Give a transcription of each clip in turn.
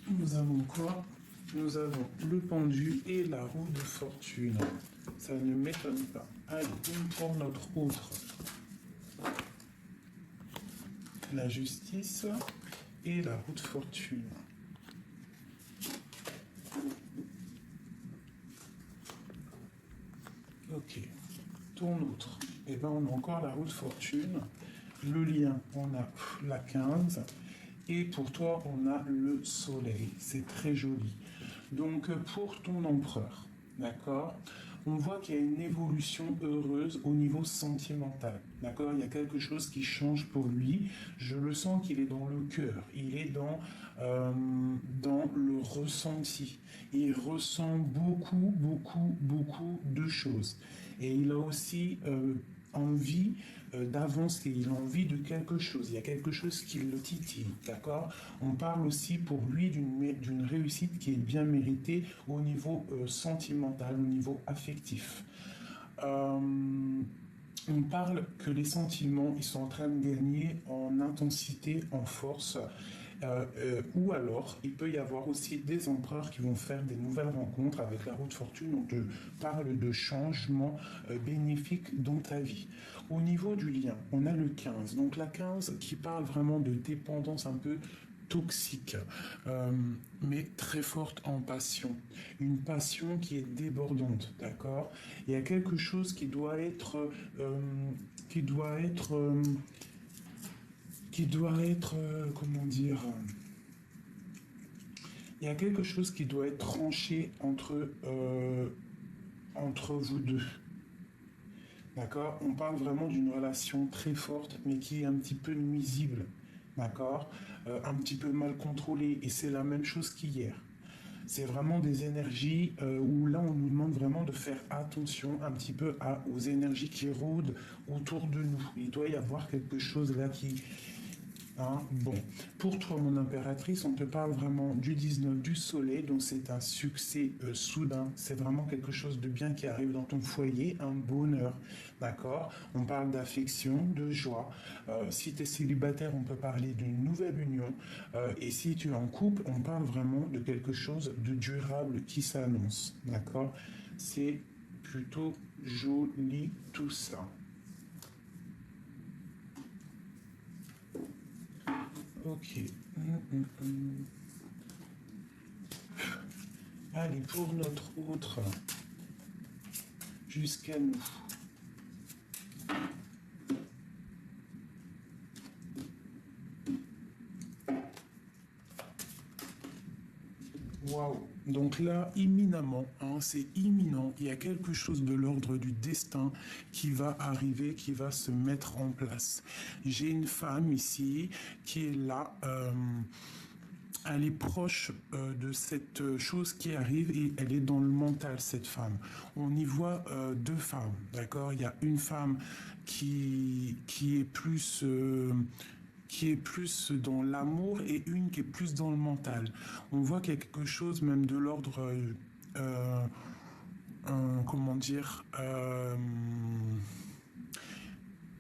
Nous avons quoi? Nous avons le pendu et la roue de fortune. Ça ne m'étonne pas. Allez, pour notre autre. La justice et la roue de fortune. Ok. Ton autre. Et bien, on a encore la roue de fortune. Le lien, on a la 15. Et pour toi, on a le soleil. C'est très joli. Donc, pour ton empereur, d'accord, on voit qu'il y a une évolution heureuse au niveau sentimental. D'accord, il y a quelque chose qui change pour lui. Je le sens qu'il est dans le cœur. Il est dans le ressenti. Il ressent beaucoup, beaucoup, beaucoup de choses. Et il a aussi envie d'avancer, il a envie de quelque chose, il y a quelque chose qui le titille, d'accord? On parle aussi pour lui d'une réussite qui est bien méritée au niveau sentimental, au niveau affectif. Euh, on parle que les sentiments, ils sont en train de gagner en intensité, en force, ou alors il peut y avoir aussi des empereurs qui vont faire des nouvelles rencontres avec la roue de fortune. On te parle de changements bénéfiques dans ta vie. Au niveau du lien, on a le 15. Donc la 15 qui parle vraiment de dépendance un peu toxique, euh, mais très forte en passion. Une passion qui est débordante, d'accord? Il y a quelque chose euh, qui doit être, euh, comment dire, il y a quelque chose qui doit être tranché entre vous deux. D'accord? On parle vraiment d'une relation très forte, mais qui est un petit peu nuisible. D'accord? Un petit peu mal contrôlée. Et c'est la même chose qu'hier. C'est vraiment des énergies où là, on nous demande vraiment de faire attention un petit peu aux énergies qui rôdent autour de nous. Il doit y avoir quelque chose là qui, hein, bon, pour toi, mon impératrice, on te parle vraiment du 19 du soleil, donc c'est un succès soudain, c'est vraiment quelque chose de bien qui arrive dans ton foyer, un bonheur, d'accord? On parle d'affection, de joie. Si tu es célibataire, on peut parler d'une nouvelle union. Et si tu es en couple, on parle vraiment de quelque chose de durable qui s'annonce, d'accord? C'est plutôt joli tout ça. Ok. Allez, pour notre autre, jusqu'à nous. Waouh! Donc là, imminemment, hein, c'est imminent, il y a quelque chose de l'ordre du destin qui va arriver, qui va se mettre en place. J'ai une femme ici qui est là. Elle est proche de cette chose qui arrive et elle est dans le mental, cette femme. On y voit deux femmes, d'accord? Il y a une femme qui est plus dans l'amour et une qui est plus dans le mental. On voit qu'il y a quelque chose même de l'ordre, euh, comment dire,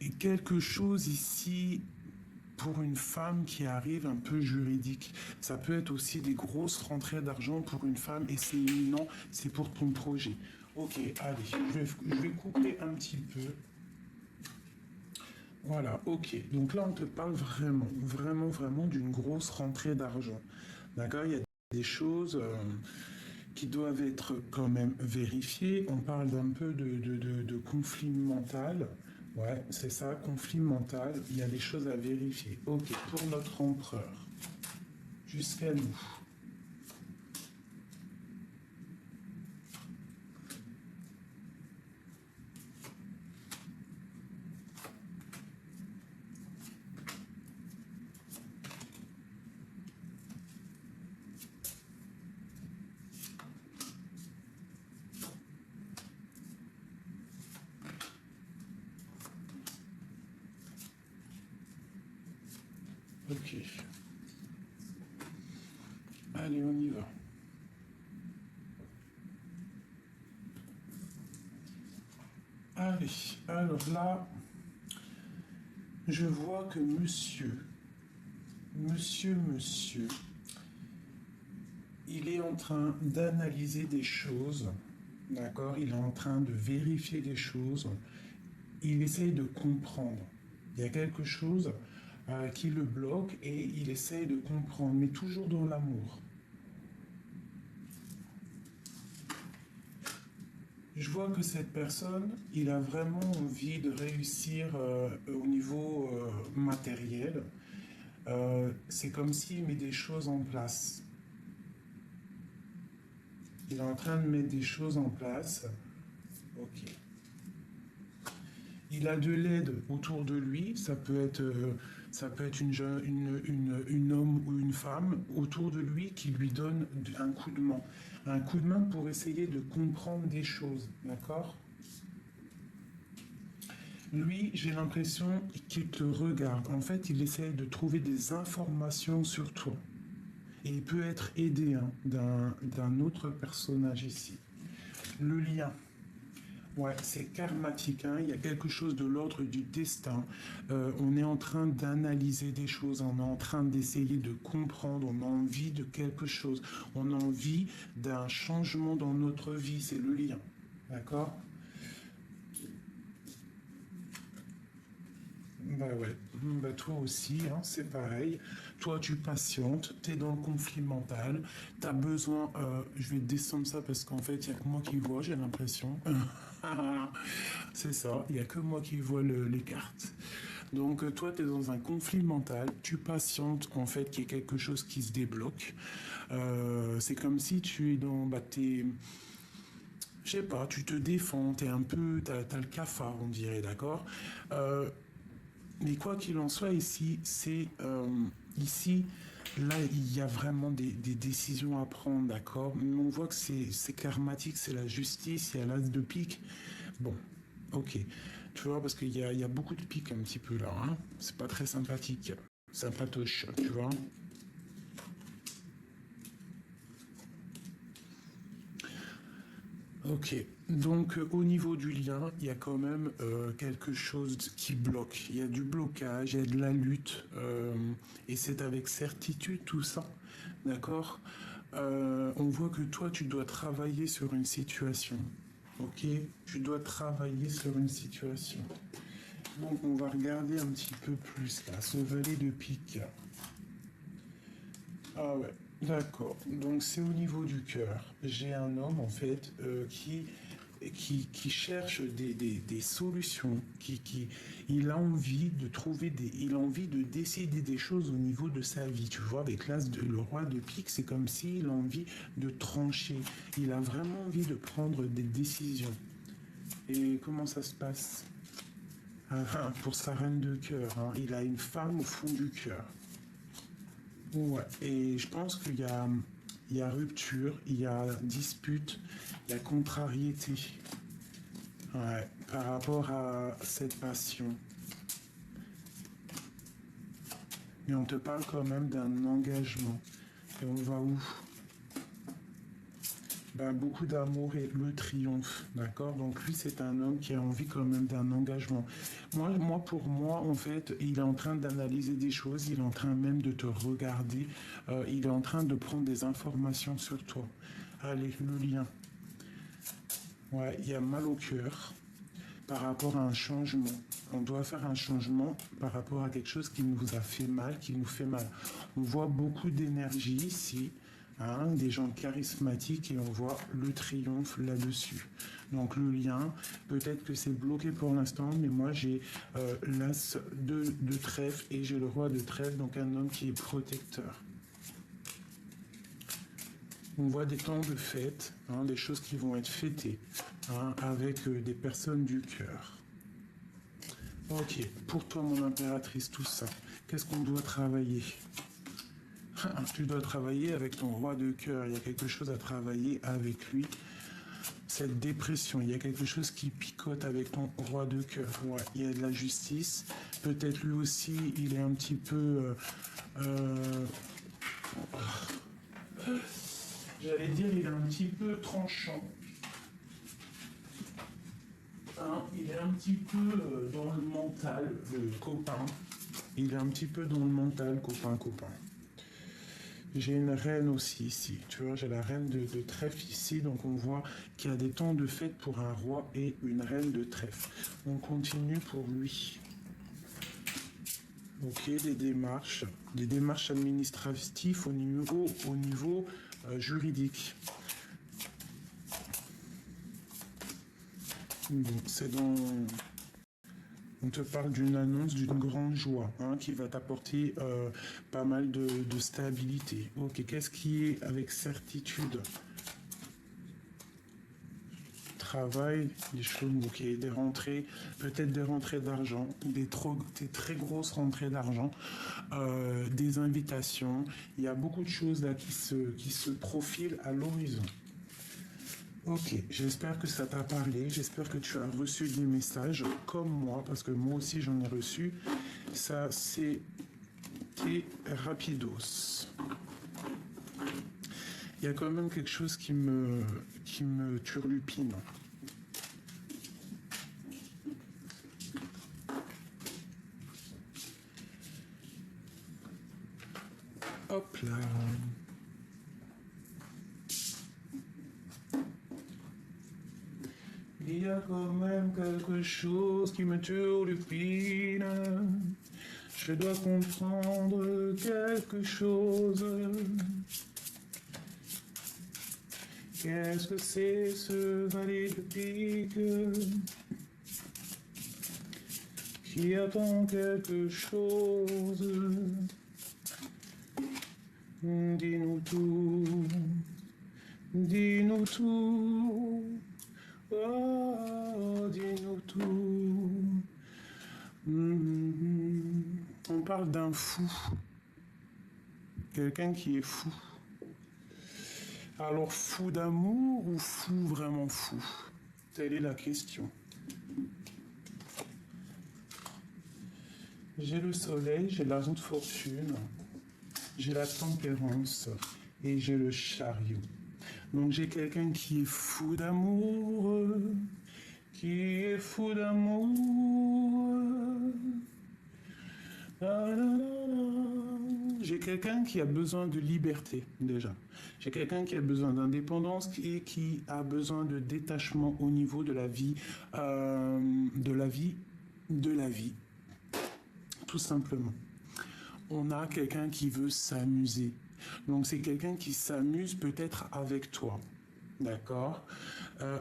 et quelque chose ici pour une femme qui arrive un peu juridique. Ça peut être aussi des grosses rentrées d'argent pour une femme et c'est imminent, c'est pour ton projet. Ok, allez, je vais couper un petit peu. Voilà, ok. Donc là, on te parle vraiment, vraiment, vraiment d'une grosse rentrée d'argent. D'accord? Il y a des choses qui doivent être quand même vérifiées. On parle d'un peu de conflit mental. Ouais, c'est ça, conflit mental. Il y a des choses à vérifier. Ok, pour notre empereur. Jusqu'à nous. Ok. Allez, on y va. Allez, alors là, je vois que monsieur, en train d'analyser des choses, d'accord? Il est en train de vérifier des choses. Il essaye de comprendre. Il y a quelque chose qui le bloque et il essaye de comprendre, mais toujours dans l'amour. Je vois que cette personne, il a vraiment envie de réussir au niveau matériel. C'est comme s'il met des choses en place. Il est en train de mettre des choses en place. Ok. Il a de l'aide autour de lui. Ça peut être une homme ou une femme autour de lui qui lui donne un coup de main. Un coup de main pour essayer de comprendre des choses. D'accord? Lui, j'ai l'impression qu'il te regarde. En fait, il essaie de trouver des informations sur toi. Et il peut être aidé hein, d'un autre personnage ici. Le lien. Ouais, c'est karmatique, hein. Il y a quelque chose de l'ordre du destin. On est en train d'analyser des choses, on est en train d'essayer de comprendre, on a envie de quelque chose, on a envie d'un changement dans notre vie, c'est le lien. D'accord? Bah ouais, bah toi aussi, hein, c'est pareil. Toi, tu patientes, tu es dans le conflit mental, tu as besoin. Je vais descendre ça parce qu'en fait, il n'y a que moi qui vois, j'ai l'impression. C'est ça, il n'y a que moi qui vois les cartes. Donc, toi, tu es dans un conflit mental, tu patientes, en fait, qu'il y ait quelque chose qui se débloque. C'est comme si tu es dans. Bah, je sais pas, tu te défends, t'es un peu. T'as le cafard, on dirait, d'accord? Euh, mais quoi qu'il en soit, ici, ici, là, il y a vraiment des décisions à prendre, d'accord? Mais on voit que c'est karmatique, c'est la justice, il y a l'as de pique. Bon, ok. Tu vois, parce qu'il y a beaucoup de piques un petit peu là, hein? C'est pas très sympathique. Sympatoche, tu vois? Ok, donc au niveau du lien, il y a quand même quelque chose qui bloque. Il y a du blocage, il y a de la lutte, et c'est avec certitude tout ça, d'accord. On voit que toi, tu dois travailler sur une situation, ok. Tu dois travailler sur une situation. Donc on va regarder un petit peu plus là, ce valet de pique. Ah ouais, d'accord. Donc c'est au niveau du cœur. J'ai un homme en fait qui cherche des solutions, il a envie de trouver il a envie de décider des choses au niveau de sa vie. Tu vois, avec le roi de pique, c'est comme s'il a envie de trancher. Il a vraiment envie de prendre des décisions. Et comment ça se passe? Pour sa reine de cœur, hein, il a une femme au fond du cœur. Ouais, et je pense il y a rupture, il y a dispute, il y a contrariété. Ouais, par rapport à cette passion. Mais on te parle quand même d'un engagement. Et on va où? Ben, beaucoup d'amour et le triomphe, d'accord. Donc lui, c'est un homme qui a envie quand même d'un engagement. Pour moi, en fait, il est en train d'analyser des choses, il est en train même de te regarder, il est en train de prendre des informations sur toi. Allez, le lien. Ouais, il y a mal au cœur par rapport à un changement. On doit faire un changement par rapport à quelque chose qui nous a fait mal, qui nous fait mal. On voit beaucoup d'énergie ici, hein, des gens charismatiques et on voit le triomphe là-dessus. Donc le lien, peut-être que c'est bloqué pour l'instant, mais moi j'ai l'as de trèfle et j'ai le roi de trèfle, donc un homme qui est protecteur. On voit des temps de fête, hein, des choses qui vont être fêtées hein, avec des personnes du cœur. Ok, pour toi mon impératrice, tout ça, qu'est-ce qu'on doit travailler? Tu dois travailler avec ton roi de cœur, il y a quelque chose à travailler avec lui. Cette dépression, il y a quelque chose qui picote avec ton roi de cœur. Ouais, il y a de la justice. Peut-être lui aussi, il est un petit peu... j'allais dire, il est un petit peu tranchant. Hein, il est un petit peu dans le mental, le copain. Il est un petit peu dans le mental, copain. J'ai une reine aussi ici, tu vois, j'ai la reine de trèfle ici, donc on voit qu'il y a des temps de fête pour un roi et une reine de trèfle. On continue pour lui. Ok, des démarches administratives au niveau juridique. Bon, c'est dans... On te parle d'une annonce d'une grande joie hein, qui va t'apporter pas mal de stabilité. Ok, qu'est-ce qui est avec certitude? Travail, des choses, ok, des rentrées, peut-être des rentrées d'argent, des très grosses rentrées d'argent, des invitations. Il y a beaucoup de choses là qui se profilent à l'horizon. Ok, j'espère que ça t'a parlé, j'espère que tu as reçu des messages comme moi, parce que moi aussi j'en ai reçu. Ça, c'était rapidos. Il y a quand même quelque chose qui me turlupine. Hop là. Il y a quand même quelque chose qui me turlupine. Je dois comprendre quelque chose. Qu'est-ce que c'est ce valet de pique qui attend quelque chose? Dis-nous tout, dis-nous tout, oh, dis-nous tout. On parle d'un fou, quelqu'un qui est fou. Alors fou d'amour ou fou vraiment fou? Telle est la question. J'ai le soleil, j'ai la roue de fortune, j'ai la tempérance et j'ai le chariot. Donc j'ai quelqu'un qui est fou d'amour, qui est fou d'amour. J'ai quelqu'un qui a besoin de liberté déjà. J'ai quelqu'un qui a besoin d'indépendance et qui a besoin de détachement au niveau de la vie, tout simplement. On a quelqu'un qui veut s'amuser. Donc c'est quelqu'un qui s'amuse peut-être avec toi. D'accord.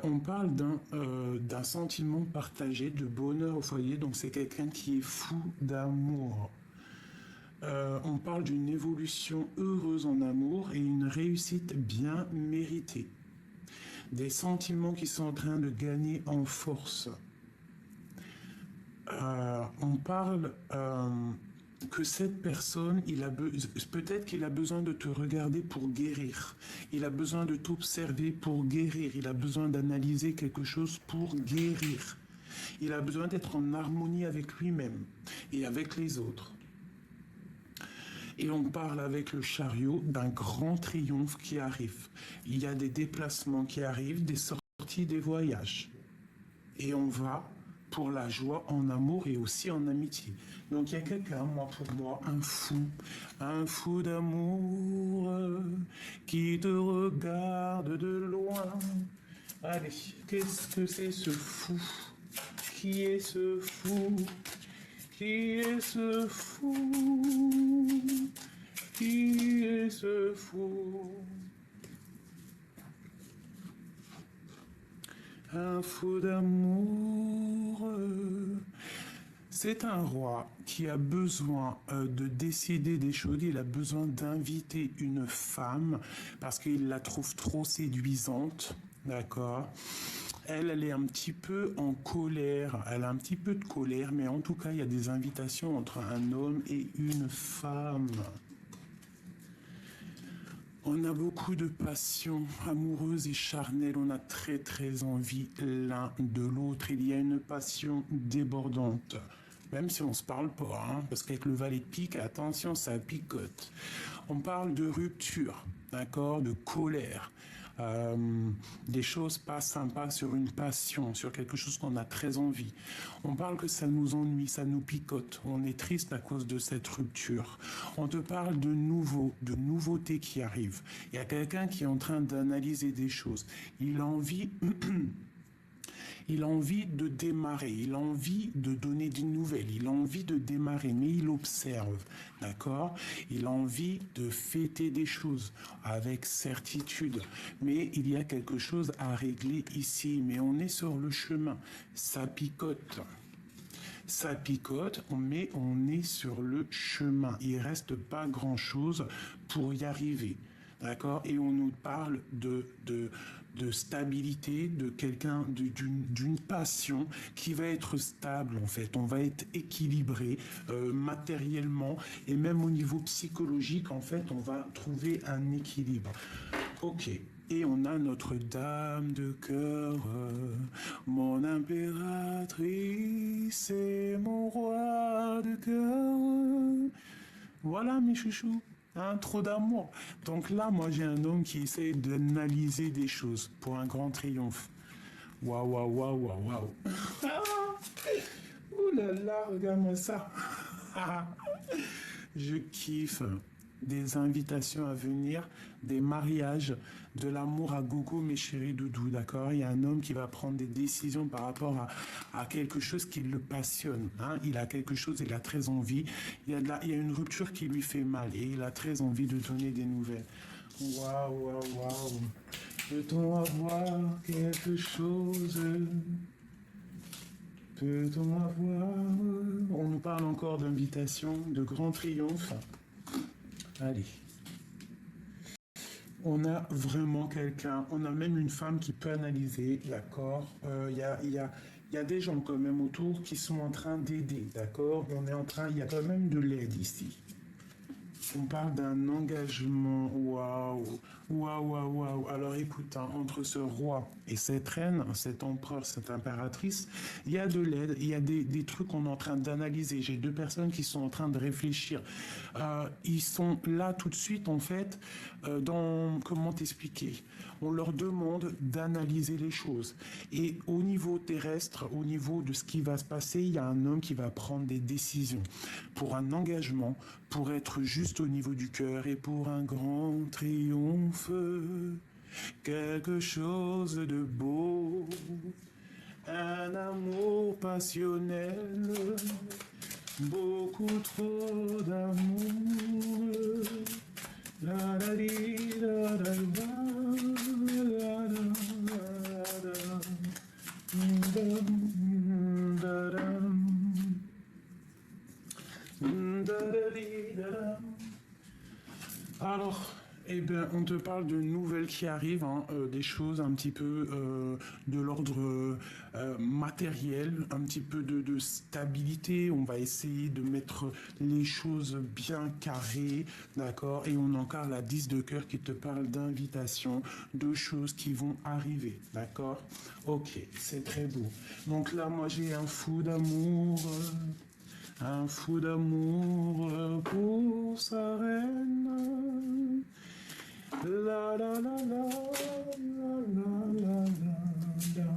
On parle d'un sentiment partagé, de bonheur au foyer. Donc c'est quelqu'un qui est fou d'amour. On parle d'une évolution heureuse en amour et une réussite bien méritée. Des sentiments qui sont en train de gagner en force. On parle que cette personne, peut-être qu'il a besoin de te regarder pour guérir. Il a besoin de t'observer pour guérir. Il a besoin d'analyser quelque chose pour guérir. Il a besoin d'être en harmonie avec lui-même et avec les autres. Et on parle avec le chariot d'un grand triomphe qui arrive. Il y a des déplacements qui arrivent, des sorties, des voyages. Et on va pour la joie en amour et aussi en amitié. Donc il y a quelqu'un, pour moi, un fou d'amour qui te regarde de loin. Allez, qu'est-ce que c'est ce fou? Qui est ce fou? Qui est ce fou? Qui est ce fou? Un fou d'amour. C'est un roi qui a besoin de décider des choses. Il a besoin d'inviter une femme parce qu'il la trouve trop séduisante. D'accord? Elle est un petit peu en colère. Elle a un petit peu de colère, mais en tout cas, il y a des invitations entre un homme et une femme. On a beaucoup de passion amoureuse et charnelle. On a très très envie l'un de l'autre. Il y a une passion débordante. Même si on ne se parle pas, hein, parce qu'avec le valet de pique, attention, ça picote. On parle de rupture, d'accord, de colère. des choses pas sympas sur une passion, sur quelque chose qu'on a très envie. On parle que ça nous ennuie, ça nous picote, on est triste à cause de cette rupture. On te parle de nouveautés qui arrivent. Il y a quelqu'un qui est en train d'analyser des choses. Il a envie... Il a envie de démarrer, il a envie de donner des nouvelles, il a envie de démarrer, mais il observe, d'accord? Il a envie de fêter des choses avec certitude, mais il y a quelque chose à régler ici, mais on est sur le chemin, ça picote. Ça picote, mais on est sur le chemin. Il reste pas grand-chose pour y arriver. D'accord? Et on nous parle de stabilité, de quelqu'un, d'une passion qui va être stable en fait. On va être équilibré matériellement et même au niveau psychologique en fait, on va trouver un équilibre. Ok. Et on a notre dame de cœur, mon impératrice et mon roi de cœur. Voilà mes chouchous. Hein, trop d'amour. Donc là, moi, j'ai un homme qui essaie d'analyser des choses pour un grand triomphe. Waouh, waouh, waouh, waouh, waouh. Ouh là là, regarde-moi ça. Je kiffe. Des invitations à venir, des mariages, de l'amour à gogo, mes chéris doudous, d'accord? Il y a un homme qui va prendre des décisions par rapport à quelque chose qui le passionne. Hein? Il a quelque chose, il a très envie. Il y a une rupture qui lui fait mal et il a très envie de donner des nouvelles. Waouh, waouh, waouh. Peut-on avoir quelque chose? Peut-on avoir... On nous parle encore d'invitation, de grand triomphe. Allez. On a vraiment quelqu'un, on a même une femme qui peut analyser, d'accord. Il y a des gens quand même autour qui sont en train d'aider, d'accord. Il y a quand même de l'aide ici. On parle d'un engagement, waouh, waouh, waouh, waouh. Alors écoute, hein, entre ce roi et cette reine, cet empereur, cette impératrice, il y a de l'aide, il y a des trucs qu'on est en train d'analyser. J'ai deux personnes qui sont en train de réfléchir. Ils sont là tout de suite, en fait, comment t'expliquer? On leur demande d'analyser les choses. Et au niveau terrestre, au niveau de ce qui va se passer, il y a un homme qui va prendre des décisions pour un engagement, pour être juste au niveau du cœur et pour un grand triomphe, quelque chose de beau, un amour passionnel, beaucoup trop d'amour. La la li, la la la, la la la, da da da. Alors, eh bien, on te parle de nouvelles qui arrivent, hein, des choses un petit peu de l'ordre matériel, un petit peu de stabilité. On va essayer de mettre les choses bien carrées, d'accord? Et on a encore la 10 de cœur qui te parle d'invitation, de choses qui vont arriver, d'accord? Ok, c'est très beau. Donc là, moi, j'ai un fou d'amour. Un fou d'amour pour sa reine. La la la la la la la la.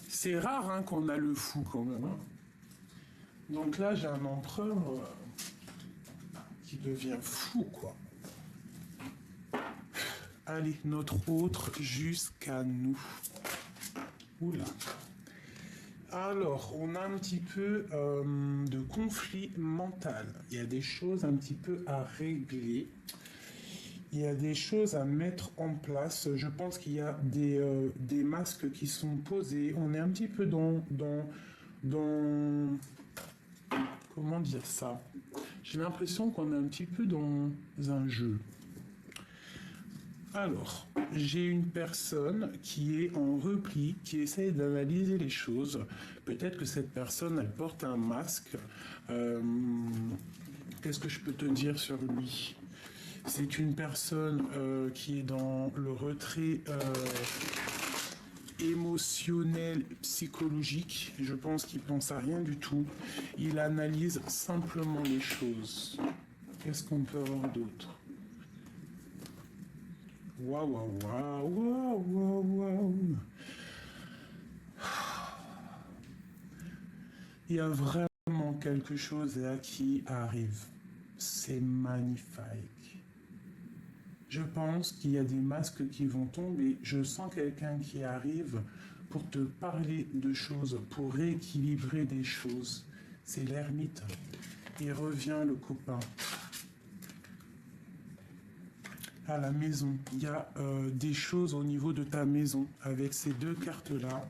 C'est rare hein, qu'on a le fou quand même. Hein. Donc là, j'ai un empereur qui devient fou, quoi. Allez, notre autre jusqu'à nous. Oula. Alors, on a un petit peu de conflit mental. Il y a des choses un petit peu à régler. Il y a des choses à mettre en place. Je pense qu'il y a des masques qui sont posés. On est un petit peu dans comment dire ça? J'ai l'impression qu'on est un petit peu dans un jeu. Alors, j'ai une personne qui est en repli, qui essaye d'analyser les choses. Peut-être que cette personne, elle porte un masque. Qu'est-ce que je peux te dire sur lui? C'est une personne qui est dans le retrait émotionnel, psychologique. Je pense qu'il pense à rien du tout. Il analyse simplement les choses. Qu'est-ce qu'on peut avoir d'autre? Waouh, waouh, waouh, waouh, waouh, waouh. Il y a vraiment quelque chose là qui arrive. C'est magnifique. Je pense qu'il y a des masques qui vont tomber. Je sens quelqu'un qui arrive pour te parler de choses, pour rééquilibrer des choses. C'est l'ermite. Il revient le copain. À la maison. Il y a des choses au niveau de ta maison avec ces deux cartes-là.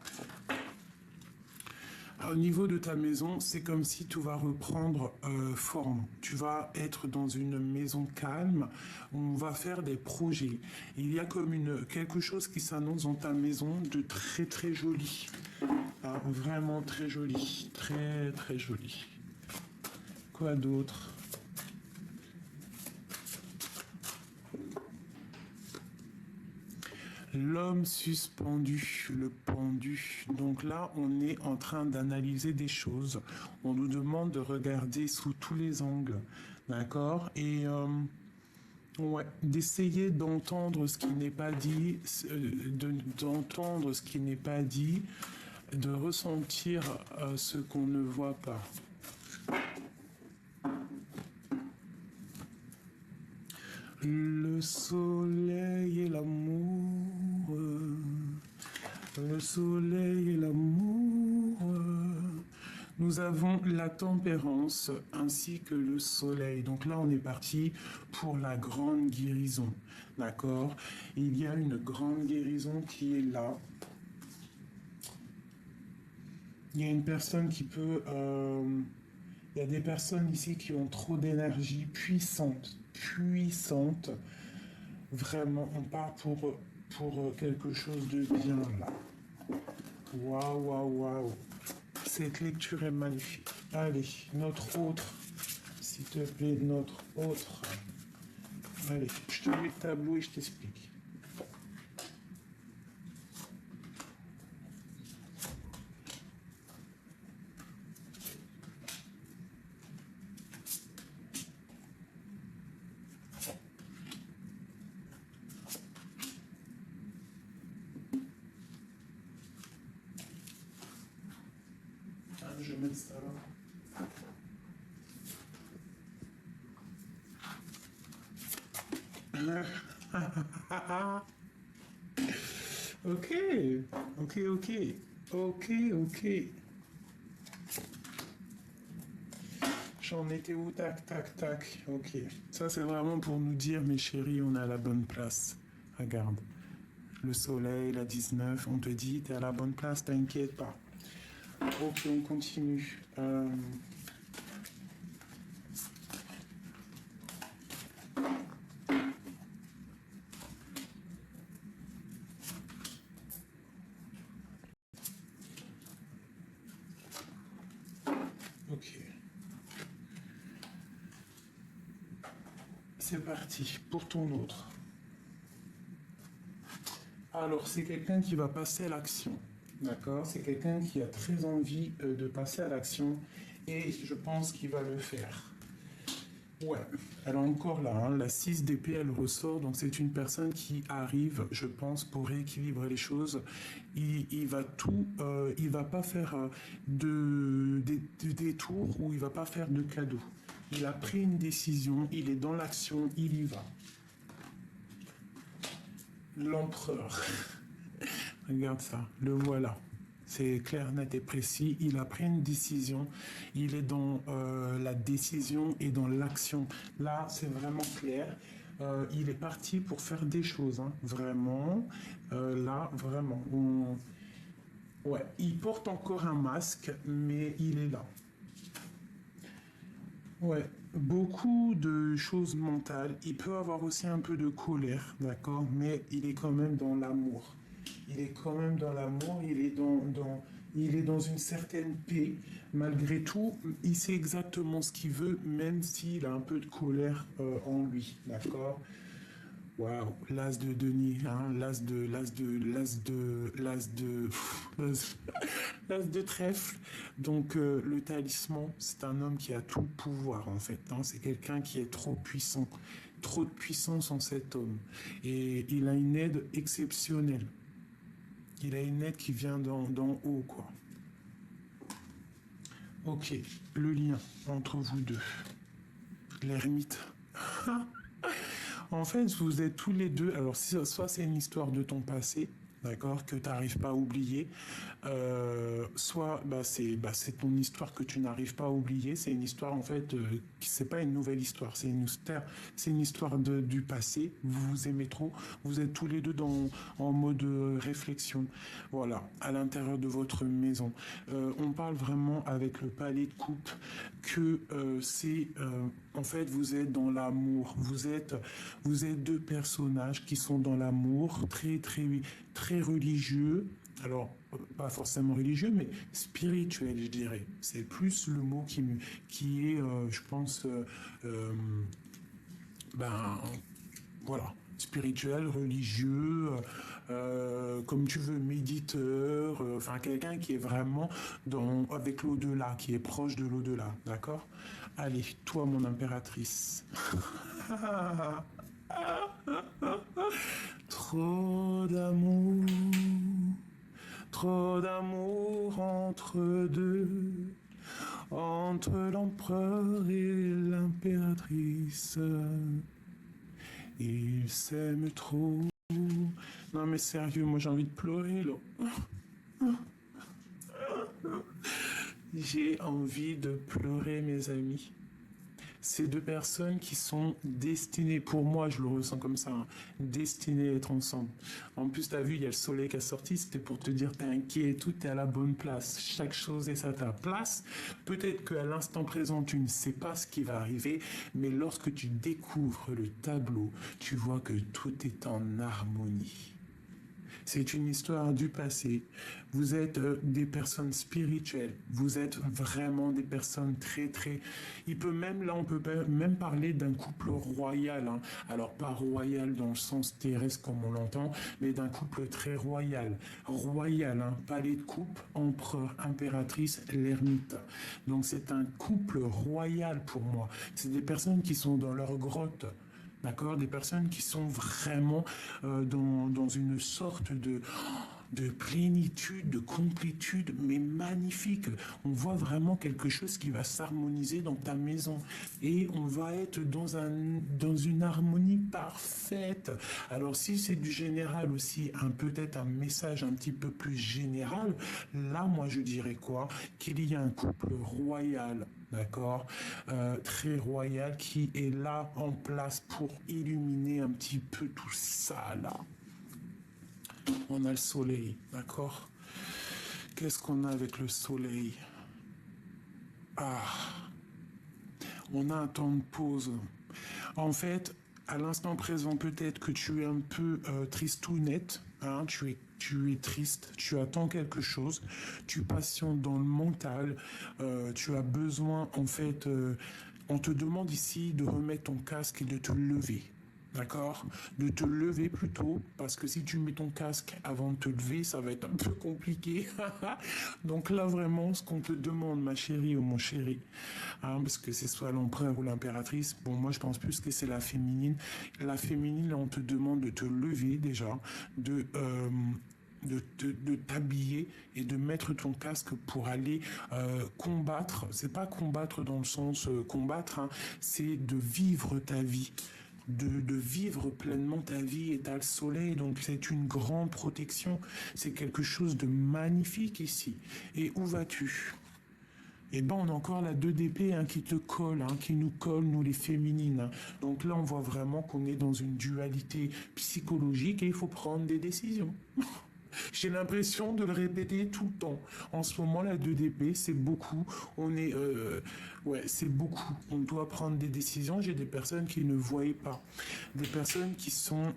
Au niveau de ta maison, c'est comme si tout va reprendre forme. Tu vas être dans une maison calme, on va faire des projets. Il y a comme quelque chose qui s'annonce dans ta maison de très très joli. Ah, vraiment très joli, très très joli. Quoi d'autre? L'homme suspendu, le pendu. Donc là, on est en train d'analyser des choses. On nous demande de regarder sous tous les angles. D'accord? Et ouais, d'essayer d'entendre ce qui n'est pas dit, d'entendre ce qui n'est pas dit, de ressentir ce qu'on ne voit pas. Le soleil et l'amour, le soleil et l'amour. Nous avons la tempérance ainsi que le soleil. Donc là, on est parti pour la grande guérison. D'accord? Il y a une grande guérison qui est là. Il y a une personne qui peut... il y a des personnes ici qui ont trop d'énergie puissante. Puissante. Vraiment, on part pour quelque chose de bien là. Waouh, waouh, waouh. Cette lecture est magnifique. Allez, notre autre. S'il te plaît, notre autre. Allez, je te mets le tableau et je t'explique. Je vais mettre ça là. Ok, ok, ok, ok, ok. J'en étais où? Tac, tac, tac. Ok. Ça, c'est vraiment pour nous dire, mes chéris, on est à la bonne place. Regarde. Le soleil, la 19, on te dit, t'es à la bonne place, t'inquiète pas. Ok, on continue. Ok. C'est parti pour ton autre. Alors, c'est quelqu'un qui va passer à l'action. D'accord? C'est quelqu'un qui a très envie de passer à l'action et je pense qu'il va le faire. Ouais, elle est encore là, hein. La 6 d'épée, elle ressort, donc c'est une personne qui arrive, je pense, pour rééquilibrer les choses. Il va tout, il va pas faire de détours ou il va pas faire de cadeaux. Il a pris une décision, il est dans l'action, il y va. L'empereur. Regarde ça, le voilà. C'est clair, net et précis. Il a pris une décision. Il est dans la décision et dans l'action. Là, c'est vraiment clair. Il est parti pour faire des choses, hein. Vraiment. Là, vraiment. Ouais, il porte encore un masque, mais il est là. Ouais, beaucoup de choses mentales. Il peut avoir aussi un peu de colère, d'accord, mais il est quand même dans l'amour. Il est quand même dans l'amour, il est dans une certaine paix. Malgré tout, il sait exactement ce qu'il veut, même s'il a un peu de colère en lui, d'accord. Waouh, l'as de denier, hein, l'as de trèfle. Donc le talisman, c'est un homme qui a tout le pouvoir en fait, hein. C'est quelqu'un qui est trop puissant, trop de puissance en cet homme. Et il a une aide exceptionnelle. Il a une aide qui vient d'en haut, quoi. Ok, le lien entre vous deux. L'ermite. En fait, vous êtes tous les deux. Alors, soit c'est une histoire de ton passé, d'accord, que tu n'arrives pas à oublier, soit c'est ton histoire que tu n'arrives pas à oublier. C'est une histoire, en fait, c'est pas une nouvelle histoire, c'est une histoire du passé. Vous vous aimez trop, vous êtes tous les deux en mode réflexion. Voilà, à l'intérieur de votre maison. On parle vraiment avec le palais de coupe que en fait, vous êtes dans l'amour. Vous êtes deux personnages qui sont dans l'amour, très, très, très religieux. Alors, pas forcément religieux, mais spirituel, je dirais. C'est plus le mot qui est, je pense, ben, voilà, spirituel, religieux, comme tu veux, méditeur, enfin quelqu'un qui est vraiment avec l'au-delà, qui est proche de l'au-delà, d'accord? Allez, toi, mon impératrice. Trop trop d'amour entre deux, entre l'empereur et l'impératrice. Ils s'aiment trop. Non mais sérieux, moi j'ai envie de pleurer là. J'ai envie de pleurer mes amis. Ces deux personnes qui sont destinées, pour moi je le ressens comme ça, hein, destinées à être ensemble. En plus t'as vu, il y a le soleil qui a sorti, c'était pour te dire t'es inquiet et tout, t'es à la bonne place. Chaque chose est à ta place. Peut-être qu'à l'instant présent tu ne sais pas ce qui va arriver, mais lorsque tu découvres le tableau, tu vois que tout est en harmonie. C'est une histoire du passé. Vous êtes des personnes spirituelles. Vous êtes vraiment des personnes très, très... on peut même parler d'un couple royal, hein. Alors, pas royal dans le sens terrestre comme on l'entend, mais d'un couple très royal. Royal, hein. Palais de coupe, empereur, impératrice, l'ermite. Donc, c'est un couple royal pour moi. C'est des personnes qui sont dans leur grotte, d'accord, des personnes qui sont vraiment dans une sorte de plénitude, de complétude, mais magnifique. On voit vraiment quelque chose qui va s'harmoniser dans ta maison et on va être dans une harmonie parfaite. Alors si c'est du général aussi, peut-être un message un petit peu plus général, là moi je dirais quoi? Qu'il y a un couple royal, d'accord, très royal qui est là en place pour illuminer un petit peu tout ça là. On a le soleil, d'accord? Qu'est-ce qu'on a avec le soleil? Ah, on a un temps de pause. En fait, à l'instant présent, peut-être que tu es un peu tristounette, hein, tu es triste, tu attends quelque chose, tu patientes dans le mental, tu as besoin, en fait, on te demande ici de remettre ton casque et de te lever. D'accord? De te lever plutôt, parce que si tu mets ton casque avant de te lever, ça va être un peu compliqué. Donc là, vraiment, ce qu'on te demande, ma chérie ou mon chéri, hein, parce que c'est soit l'empereur ou l'impératrice, bon, moi je pense plus que c'est la féminine. La féminine, là, on te demande de te lever déjà, de t'habiller et de mettre ton casque pour aller combattre. C'est pas combattre dans le sens combattre, hein, c'est de vivre ta vie. De vivre pleinement ta vie et t'as le soleil, donc c'est une grande protection, c'est quelque chose de magnifique ici. Et où vas-tu? Et ben on a encore la 2 d'épée, hein, qui te colle, hein, qui nous colle, nous les féminines, hein. Donc là on voit vraiment qu'on est dans une dualité psychologique et il faut prendre des décisions. J'ai l'impression de le répéter tout le temps. En ce moment, la 2 d'épée, c'est beaucoup. Ouais, c'est beaucoup. On doit prendre des décisions. J'ai des personnes qui ne voient pas. Des personnes qui sont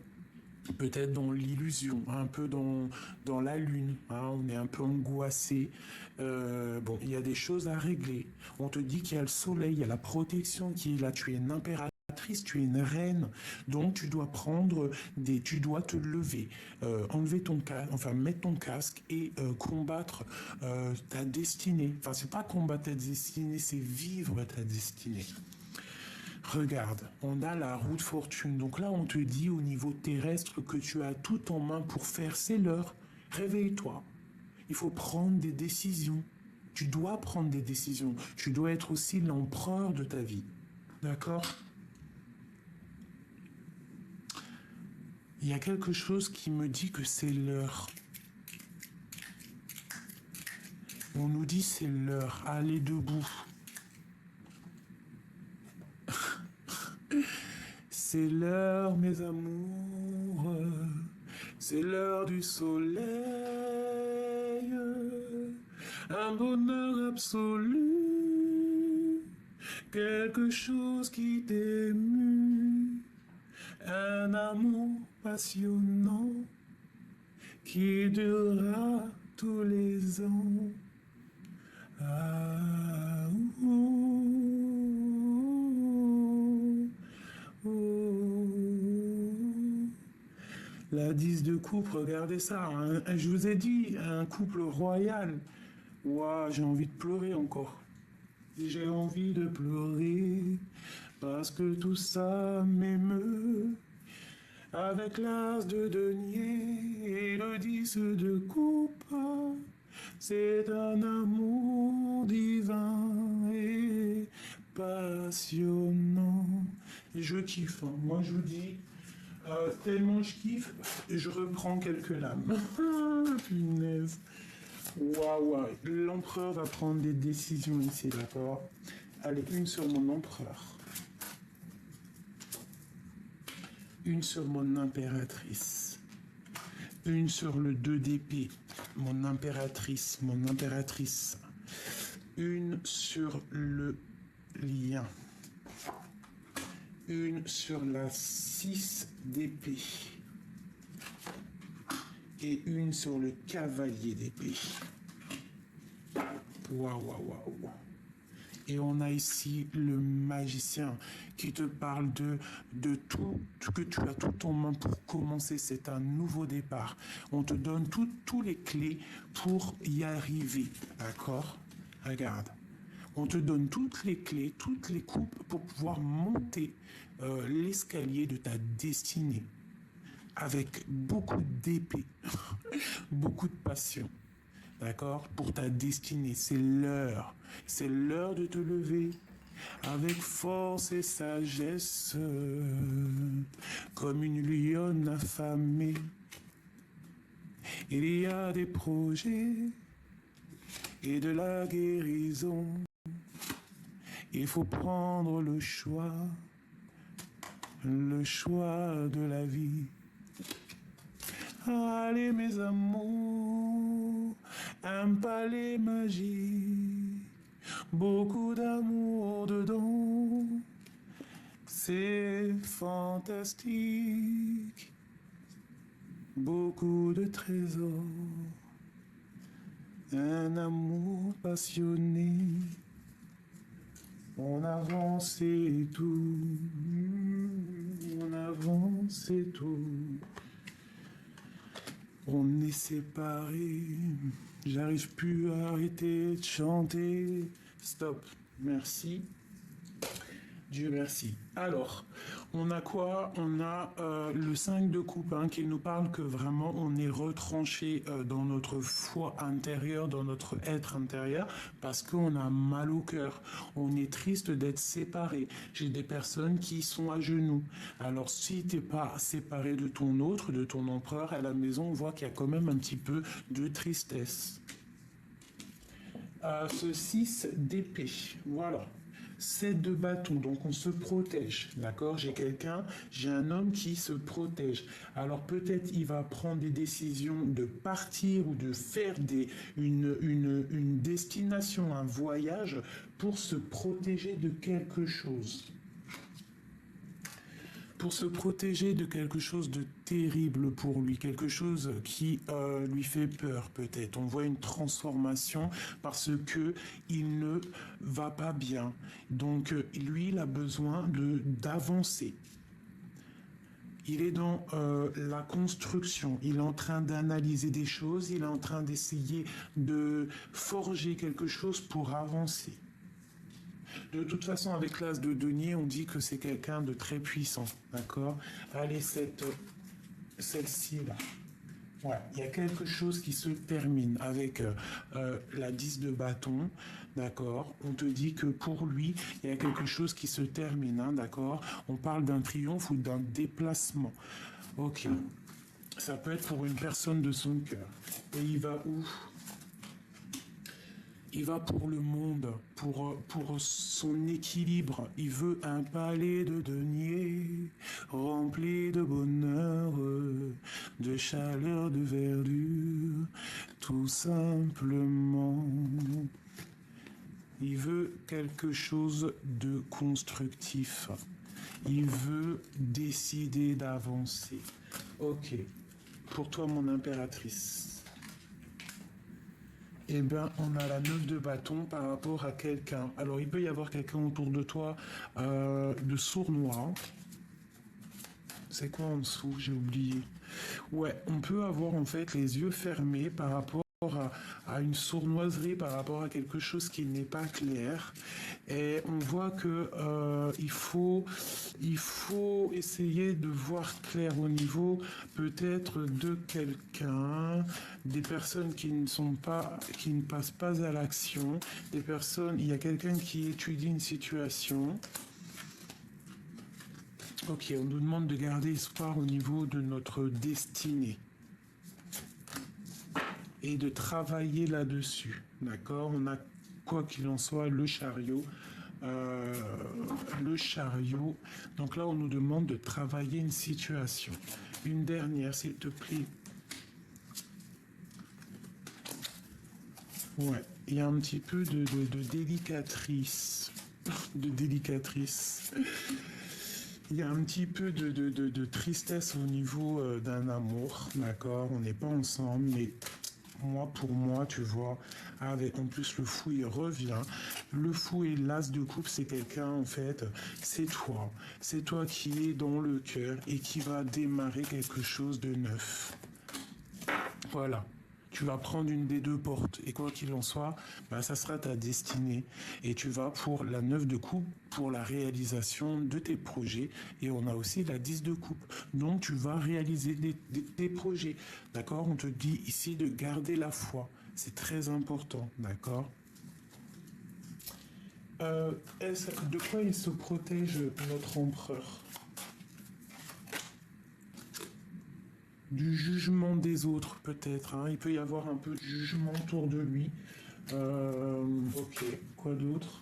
peut-être dans l'illusion, un peu dans la lune, hein, on est un peu angoissé. Bon, il y a des choses à régler. On te dit qu'il y a le soleil, il y a la protection qui est là, tu es une impératrice, l'impératrice, tu es une reine, donc tu dois tu dois te lever, enlever ton casque, enfin mettre ton casque et combattre ta destinée. Enfin, c'est pas combattre ta destinée, c'est vivre ta destinée. Regarde, on a la roue de fortune. Donc là, on te dit au niveau terrestre que tu as tout en main pour faire. C'est l'heure. Réveille-toi. Il faut prendre des décisions. Tu dois prendre des décisions. Tu dois être aussi l'empereur de ta vie. D'accord? Il y a quelque chose qui me dit que c'est l'heure. On nous dit c'est l'heure. Allez debout. C'est l'heure, mes amours. C'est l'heure du soleil. Un bonheur absolu. Quelque chose qui t'émue. Un amour passionnant qui durera tous les ans. Ah, La 10 de coupe, regardez ça. Hein. Je vous ai dit, un couple royal. Ouah, j'ai envie de pleurer encore. J'ai envie de pleurer parce que tout ça m'émeut. Avec l'as de denier et le 10 de coupe, c'est un amour divin et passionnant. Et je kiffe, hein. Moi je vous dis, tellement je kiffe, je reprends quelques lames. Punaise. Waouh, l'empereur va prendre des décisions ici, d'accord? Allez, une sur mon empereur. Une sur mon impératrice. Une sur le 2 d'épée, mon impératrice, mon impératrice. Une sur le lion. Une sur la 6 d'épée. Et une sur le cavalier d'épée. Waouh, waouh, waouh. Et on a ici le magicien qui te parle de tout, que tu as tout en main pour commencer. C'est un nouveau départ. On te donne toutes les clés pour y arriver. D'accord? Regarde. On te donne toutes les clés, toutes les coupes pour pouvoir monter l'escalier de ta destinée. Avec beaucoup d'épée, beaucoup de passion. D'accord? Pour ta destinée, c'est l'heure. C'est l'heure de te lever avec force et sagesse, comme une lionne affamée. Il y a des projets et de la guérison. Il faut prendre le choix de la vie. Allez mes amours, un palais magique, beaucoup d'amour dedans, c'est fantastique, beaucoup de trésors, un amour passionné, on avance et tout, on avance et tout. On est séparés, j'arrive plus à arrêter de chanter. Stop, merci. Dieu merci. Alors, on a quoi? On a le 5 de coupe hein, qui nous parle que vraiment on est retranché dans notre foi intérieure, dans notre être intérieur, parce qu'on a mal au cœur. On est triste d'être séparés. J'ai des personnes qui sont à genoux. Alors, si tu n'es pas séparé de ton autre, de ton empereur à la maison, on voit qu'il y a quand même un petit peu de tristesse. Ce 6 d'épée, voilà. 7 de bâton, donc on se protège, d'accord? J'ai un homme qui se protège. Alors peut-être il va prendre des décisions de partir ou de faire une destination, un voyage pour se protéger de quelque chose. pour se protéger de quelque chose de terrible pour lui, quelque chose qui lui fait peur peut-être. On voit une transformation parce que il ne va pas bien. Donc lui, il a besoin d'avancer. Il est dans la construction, il est en train d'analyser des choses, il est en train d'essayer de forger quelque chose pour avancer. De toute façon, avec l'as de denier, on dit que c'est quelqu'un de très puissant, d'accord? Allez, celle-ci là. Ouais, il y a quelque chose qui se termine avec la 10 de bâton, d'accord? On te dit que pour lui, il y a quelque chose qui se termine, hein, d'accord? On parle d'un triomphe ou d'un déplacement. Ok. Ça peut être pour une personne de son cœur. Et il va où? Il va pour le monde, pour son équilibre. Il veut un palais de deniers rempli de bonheur, de chaleur, de verdure, tout simplement. Il veut quelque chose de constructif. Il veut décider d'avancer. Ok. Pour toi, mon impératrice. Eh bien, on a la 9 de bâton par rapport à quelqu'un. Alors, il peut y avoir quelqu'un autour de toi de sournois. C'est quoi en dessous? J'ai oublié. Ouais, on peut avoir en fait les yeux fermés par rapport à une sournoiserie, par rapport à quelque chose qui n'est pas clair. Et on voit que il faut essayer de voir clair au niveau peut-être de quelqu'un, des personnes qui qui ne passent pas à l'action, des personnes, il y a quelqu'un qui étudie une situation. Ok, on nous demande de garder espoir au niveau de notre destinée et de travailler là-dessus. D'accord? On a, quoi qu'il en soit, le chariot. Le chariot. Donc là, on nous demande de travailler une situation. Une dernière, s'il te plaît. Ouais, il y a un petit peu de délicatrice. De délicatrice. Il y a un petit peu de tristesse au niveau d'un amour, d'accord? On n'est pas ensemble, mais pour moi, tu vois, avec en plus le fou, il revient. Le fou et l'as de coupe, c'est quelqu'un, en fait, c'est toi. C'est toi qui est dans le cœur et qui va démarrer quelque chose de neuf. Voilà. Tu vas prendre une des deux portes et quoi qu'il en soit, bah, ça sera ta destinée. Et tu vas pour la 9 de coupe, pour la réalisation de tes projets. Et on a aussi la 10 de coupe. Donc tu vas réaliser des projets. D'accord? On te dit ici de garder la foi. C'est très important. D'accord? De quoi il se protège notre empereur? Du jugement des autres, peut-être, hein. Il peut y avoir un peu de jugement autour de lui. Ok, quoi d'autre?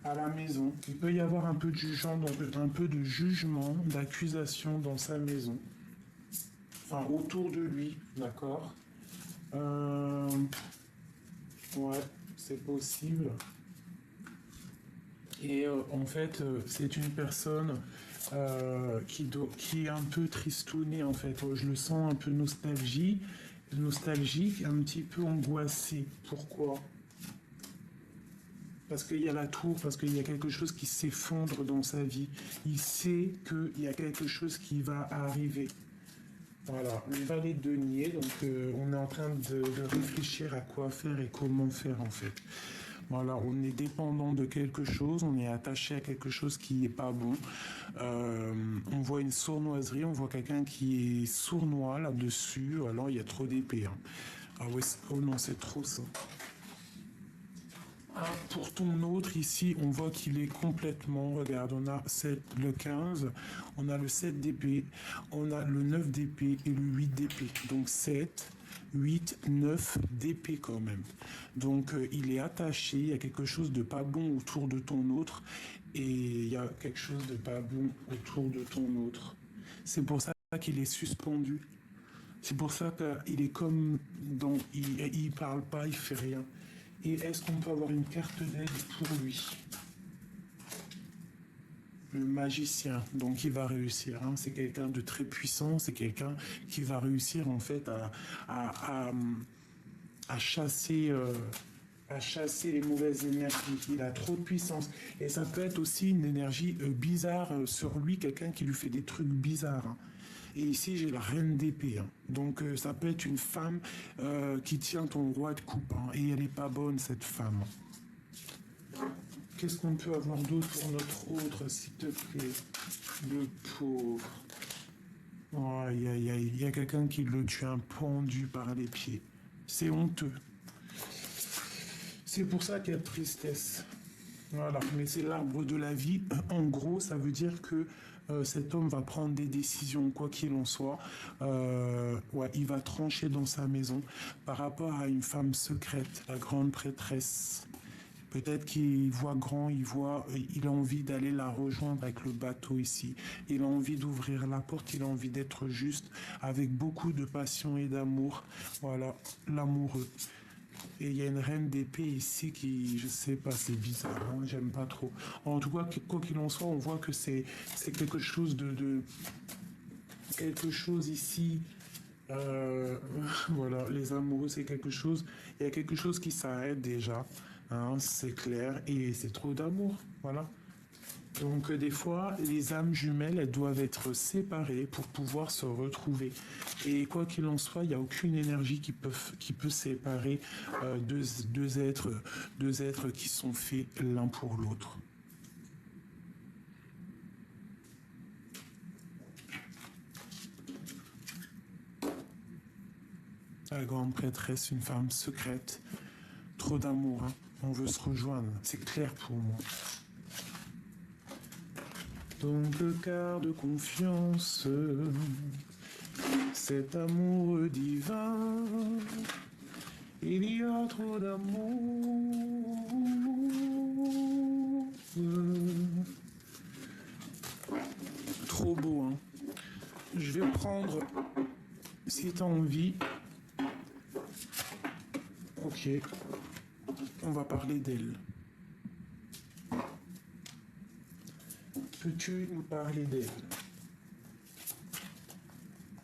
À la maison. Il peut y avoir un peu de jugement, donc un peu de jugement, d'accusation dans sa maison. Enfin, autour de lui, d'accord? Euh, ouais, c'est possible. Et en fait, c'est une personne qui est un peu tristounée, en fait. Je le sens un peu nostalgique, un petit peu angoissé. Pourquoi? Parce qu'il y a la tour, parce qu'il y a quelque chose qui s'effondre dans sa vie. Il sait qu'il y a quelque chose qui va arriver. Voilà, le valet de denier, donc on est en train de réfléchir à quoi faire et comment faire en fait. Voilà, on est dépendant de quelque chose, on est attaché à quelque chose qui n'est pas bon. On voit une sournoiserie, on voit quelqu'un qui est sournois là-dessus. Alors il y a trop d'épées. Hein. Ah ouais, oh non, c'est trop ça. Ah, pour ton autre, ici, on voit qu'il est complètement, regarde, on a le 15, on a le 7 d'épée, on a le 9 d'épée et le 8 d'épée. Donc 7, 8, 9 d'épée quand même. Donc il est attaché, il y a quelque chose de pas bon autour de ton autre et il y a quelque chose de pas bon autour de ton autre. C'est pour ça qu'il est suspendu. C'est pour ça qu'il est comme dans... Il parle pas, il fait rien. Et est-ce qu'on peut avoir une carte d'aide pour lui? le magicien, donc il va réussir. Hein. C'est quelqu'un de très puissant, c'est quelqu'un qui va réussir en fait à, à, à chasser, à chasser les mauvaises énergies. Il a trop de puissance. Et ça peut être aussi une énergie bizarre sur lui, quelqu'un qui lui fait des trucs bizarres. Hein. Et ici, j'ai la reine d'épée. Hein. Donc, ça peut être une femme qui tient ton roi de coupe. Hein. Et elle n'est pas bonne, cette femme. Qu'est-ce qu'on peut avoir d'autre pour notre autre, s'il te plaît? Le pauvre. Oh, il y a quelqu'un qui le tient pendu par les pieds. C'est honteux. C'est pour ça qu'il y a de tristesse. Voilà, mais c'est l'arbre de la vie. En gros, ça veut dire que cet homme va prendre des décisions, quoi qu'il en soit. Ouais, il va trancher dans sa maison par rapport à une femme secrète, la grande prêtresse. Peut-être qu'il voit grand, il a envie d'aller la rejoindre avec le bateau ici. Il a envie d'ouvrir la porte, il a envie d'être juste, avec beaucoup de passion et d'amour. Voilà, l'amoureux. Et il y a une reine d'épée ici qui, je sais pas, c'est bizarre, hein, j'aime pas trop. En tout cas, quoi qu'il en soit, on voit que c'est quelque chose quelque chose ici. Voilà, les amoureux, c'est quelque chose. Il y a quelque chose qui s'arrête déjà, hein, c'est clair, et c'est trop d'amour, voilà. Donc des fois, les âmes jumelles, elles doivent être séparées pour pouvoir se retrouver. Et quoi qu'il en soit, il n'y a aucune énergie qui peut séparer deux êtres qui sont faits l'un pour l'autre. La grande prêtresse, une femme secrète, trop d'amour, hein. On veut se rejoindre, c'est clair pour moi. Donc le quart de confiance, cet amour divin, il y a trop d'amour. Trop beau, hein. Je vais prendre, si t'as envie, ok, on va parler d'elle. Peux-tu nous parler d'elle?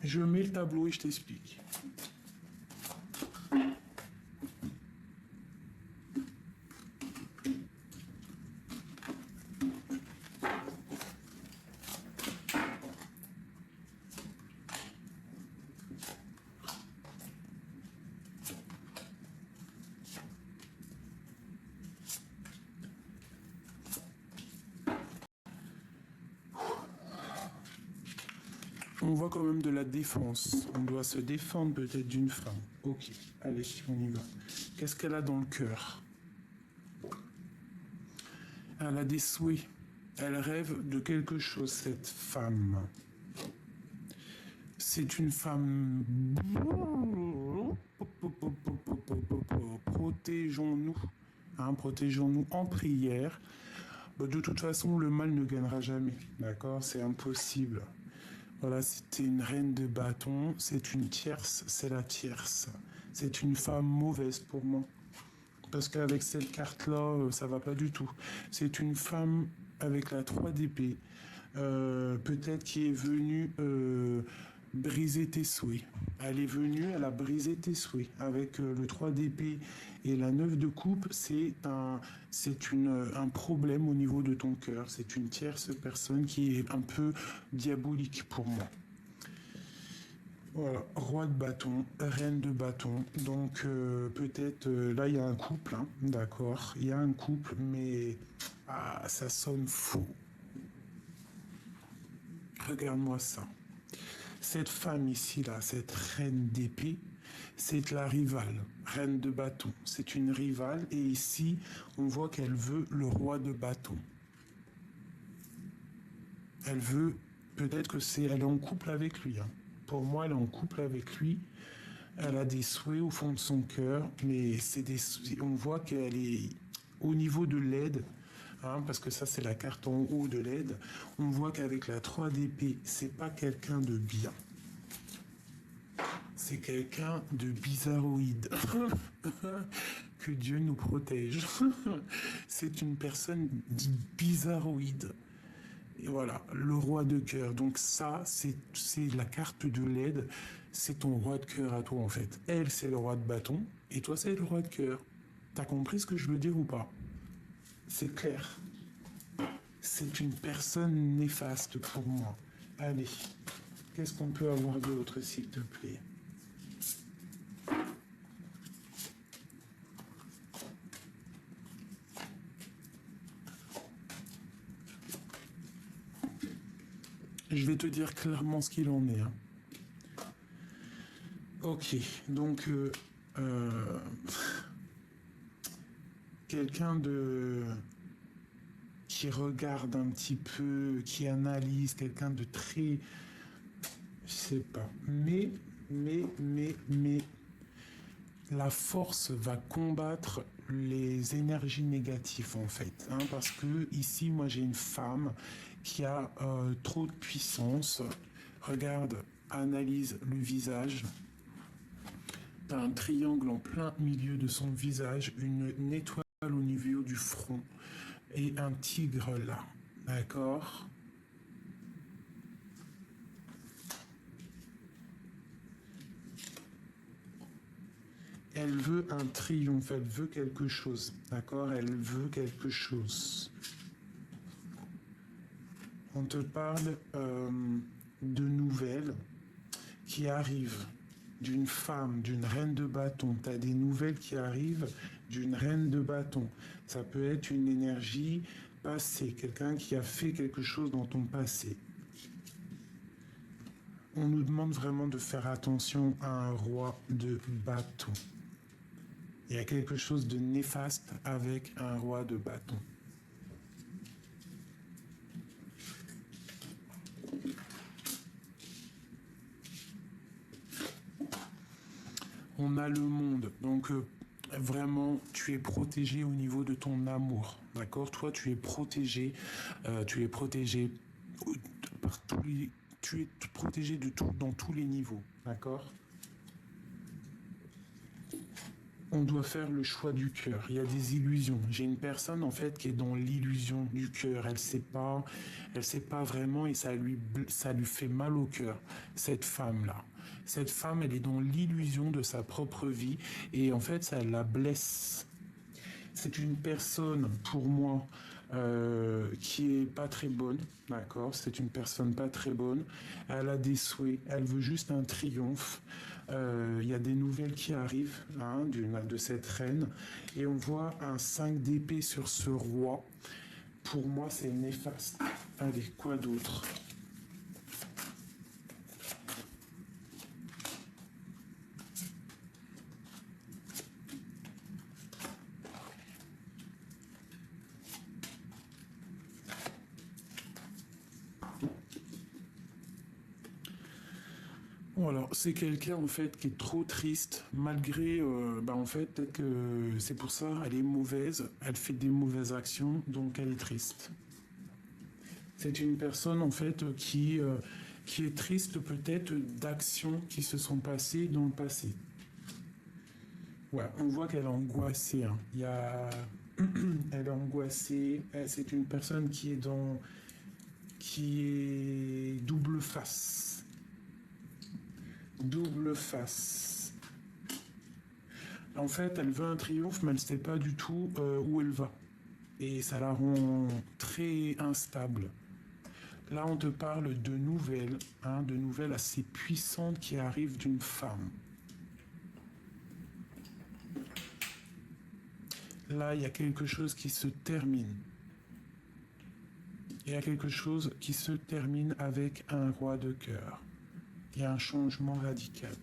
Je mets le tableau et je t'explique. On voit quand même de la défense. On doit se défendre peut-être d'une femme. Ok, allez, on y va. Qu'est-ce qu'elle a dans le cœur? Elle a des souhaits. Elle rêve de quelque chose, cette femme. C'est une femme... Protégeons-nous. Hein, protégeons-nous en prière. De toute façon, le mal ne gagnera jamais. D'accord? C'est impossible. Voilà, c'était une reine de bâton, c'est une tierce, c'est la tierce. C'est une femme mauvaise pour moi. Parce qu'avec cette carte-là, ça va pas du tout. C'est une femme avec la 3 d'épée, peut-être qui est venue briser tes souhaits. Elle est venue, elle a brisé tes souhaits. Avec le 3 d'épée et la 9 de coupe, c'est un problème au niveau de ton cœur. C'est une tierce personne qui est un peu diabolique pour moi. Voilà, roi de bâton, reine de bâton. Donc peut-être là il y a un couple, hein, d'accord. Il y a un couple, mais ça sonne faux. Regarde-moi ça. Cette femme ici, là, cette reine d'épée, c'est la rivale, reine de bâton. C'est une rivale et ici, on voit qu'elle veut le roi de bâton. Elle veut, peut-être que elle est en couple avec lui. Hein. Pour moi, elle est en couple avec lui. Elle a des souhaits au fond de son cœur, mais on voit qu'elle est au niveau de l'aide. Hein, parce que ça c'est la carte en haut de l'aide, on voit qu'avec la 3 d'épée, c'est pas quelqu'un de bien. C'est quelqu'un de bizarroïde. Que Dieu nous protège. C'est une personne bizarroïde. Et voilà, le roi de cœur. Donc ça, c'est la carte de l'aide. C'est ton roi de cœur à toi, en fait. Elle, c'est le roi de bâton. Et toi, c'est le roi de cœur. T'as compris ce que je veux dire ou pas? C'est clair. C'est une personne néfaste pour moi. Allez, qu'est-ce qu'on peut avoir d'autre, s'il te plaît? Je vais te dire clairement ce qu'il en est, hein. Ok, donc quelqu'un de qui regarde un petit peu, qui analyse, quelqu'un de très, je sais pas, mais la force va combattre les énergies négatives en fait, hein, parce que ici moi j'ai une femme qui a trop de puissance. Regarde, analyse le visage. T'as un triangle en plein milieu de son visage, une étoile au niveau du front et un tigre là. D'accord? Elle veut un triomphe, elle veut quelque chose. D'accord? Elle veut quelque chose. On te parle de nouvelles qui arrivent d'une femme, d'une reine de bâton. Tu as des nouvelles qui arrivent d'une reine de bâton. Ça peut être une énergie passée, quelqu'un qui a fait quelque chose dans ton passé. On nous demande vraiment de faire attention à un roi de bâton. Il y a quelque chose de néfaste avec un roi de bâton. On a le monde, donc vraiment tu es protégé au niveau de ton amour, d'accord? Toi tu es protégé par tous les, tu es protégé de tout dans tous les niveaux, d'accord? On doit faire le choix du cœur. Il y a des illusions. J'ai une personne en fait qui est dans l'illusion du cœur. Elle sait pas vraiment et ça lui fait mal au cœur. Cette femme là. Cette femme, elle est dans l'illusion de sa propre vie et en fait, ça la blesse. C'est une personne, pour moi, qui est pas très bonne, d'accord? C'est une personne pas très bonne. Elle a des souhaits, elle veut juste un triomphe. Il y a des nouvelles qui arrivent hein, de cette reine et on voit un 5 d'épée sur ce roi. Pour moi, c'est néfaste. Allez, quoi d'autre? Bon, alors, c'est quelqu'un en fait qui est trop triste, malgré, en fait, peut-être que c'est pour ça, elle est mauvaise, elle fait des mauvaises actions, donc elle est triste. C'est une personne en fait qui est triste peut-être d'actions qui se sont passées dans le passé. Ouais, on voit qu'elle est angoissée, hein. Il y a... Elle est angoissée, c'est une personne qui est double face. Double face. En fait, elle veut un triomphe, mais elle ne sait pas du tout où elle va. Et ça la rend très instable. Là, on te parle de nouvelles assez puissantes qui arrivent d'une femme. Là, il y a quelque chose qui se termine. Il y a quelque chose qui se termine avec un roi de cœur. Il y a un changement radical.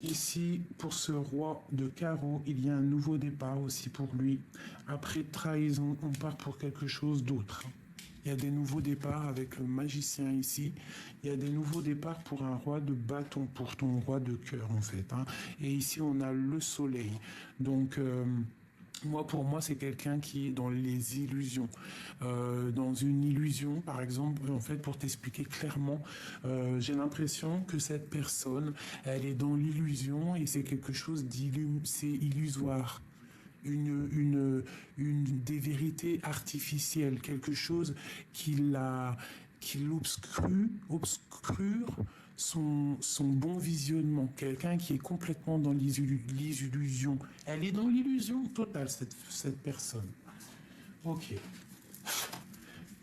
Ici, pour ce roi de carreau, il y a un nouveau départ aussi pour lui. Après trahison, on part pour quelque chose d'autre. Il y a des nouveaux départs avec le magicien ici. Il y a des nouveaux départs pour un roi de bâton, pour ton roi de cœur en fait, hein. Et ici, on a le soleil. Donc, pour moi, c'est quelqu'un qui est dans les illusions. Dans une illusion, par exemple, en fait, pour t'expliquer clairement, j'ai l'impression que cette personne, elle est dans l'illusion et c'est quelque chose c'est illusoire. des vérités artificielles, quelque chose qui obscure son bon visionnement, quelqu'un qui est complètement dans l'illusion. Elle est dans l'illusion totale, cette personne. Ok.